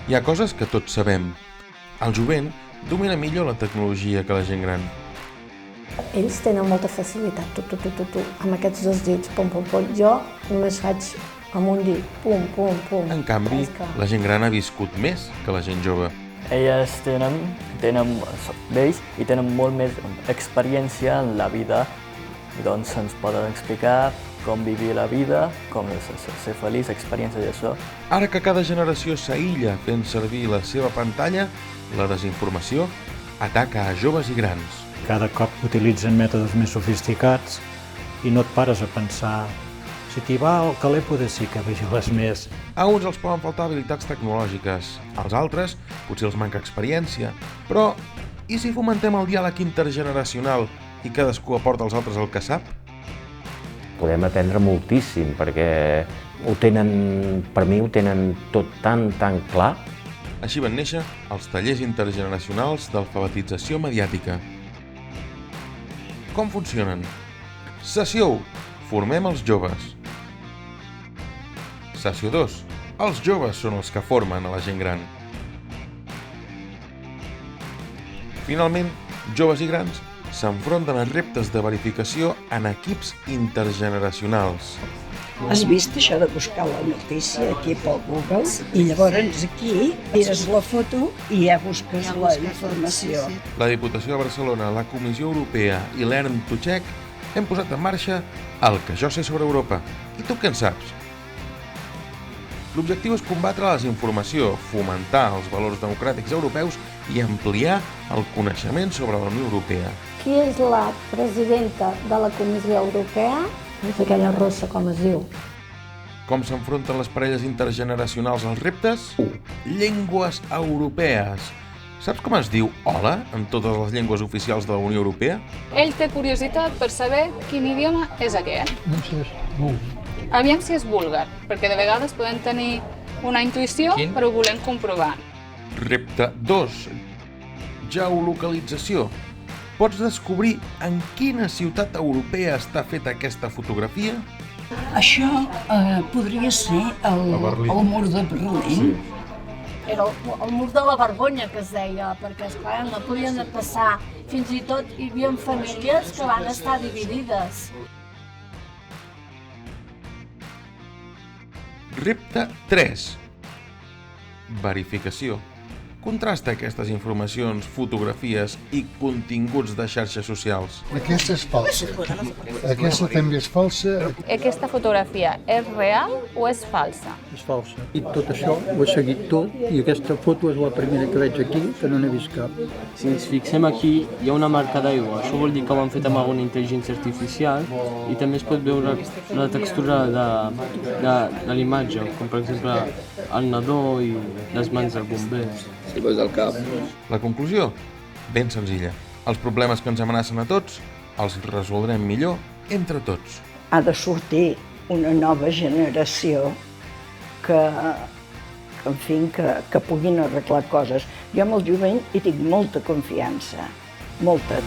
Hi ha coses que tots sabem. El jovent domina millor la tecnologia que la gent gran. Ells tenen molta facilitat, amb aquests dos dits, pum, pum, pum. Jo només faig amb un dit, pum, pum, pum. En canvi, la gent gran ha viscut més que la gent jove. Elles tenen molt més experiència en la vida i doncs ens poden explicar com vivir la vida, com ser feliç, experiència d'això. Ara que cada generació s'aïlla fent servir la seva pantalla, la desinformació ataca a joves i grans. Cada cop utilitzen mètodes més sofisticats i no et pares a pensar si t'hi va al caler poder sí que vigiles més. A uns els poden faltar habilitats tecnològiques, als altres potser els manca experiència. Però i si fomentem el diàleg intergeneracional i cadascú aporta als altres el que sap? Podem aprendre moltíssim perquè per mi ho tenen tot tan clar. Així van néixer els tallers intergeneracionals d'alfabetització mediàtica. Com funcionen? Sessió 1. Formem els joves. Sessió 2. Els joves són els que formen a la gent gran. Finalment, joves i grans s'enfronten a reptes de verificació en equips intergeneracionals. Has vist això de buscar la notícia aquí pel Google? I llavors aquí mires la foto i ja busques la informació. La Diputació de Barcelona, la Comissió Europea i Learn to Check hem posat en marxa el que jo sé sobre Europa. I tu què en saps? L'objectiu és combatre la desinformació, fomentar els valors democràtics europeus i ampliar el coneixement sobre la Unió Europea. Qui és la presidenta de la Comissió Europea? És aquella rossa, com es diu. Com s'enfronten les parelles intergeneracionals als reptes? 1. Llengües europees. Saps com es diu hola en totes les llengües oficials de la Unió Europea? Ell té curiositat per saber quin idioma és aquest. Aviam si és búlgar, perquè de vegades podem tenir una intuïció, però ho volem comprovar. Repte 2. Geolocalització. Pots descobrir en quina ciutat europea està feta aquesta fotografia? Això podria ser el mur de Berlín. Era el mur de la vergonya, que es deia, perquè, esclar, no podien passar. Fins i tot hi havia famílies que van estar dividides. Repte 3. Verificació. Contrasta aquestes informacions, fotografies i continguts de xarxes socials. Aquesta és falsa. Aquesta també és falsa. Aquesta fotografia és real o és falsa? És falsa. I tot això ho he seguit tot i aquesta foto és la primera que veig aquí, que no n'he vist cap. Si ens fixem aquí, hi ha una marca d'aigua. Això vol dir que ho han fet amb alguna intel·ligència artificial i també es pot veure la textura de l'imatge, com per exemple el nadó i les mans del bomber. La conclusió? Ben senzilla. Els problemes que ens amenacen a tots els resoldrem millor entre tots. Ha de sortir una nova generació que puguin arreglar coses. Jo amb el jovent hi tinc molta confiança, molta.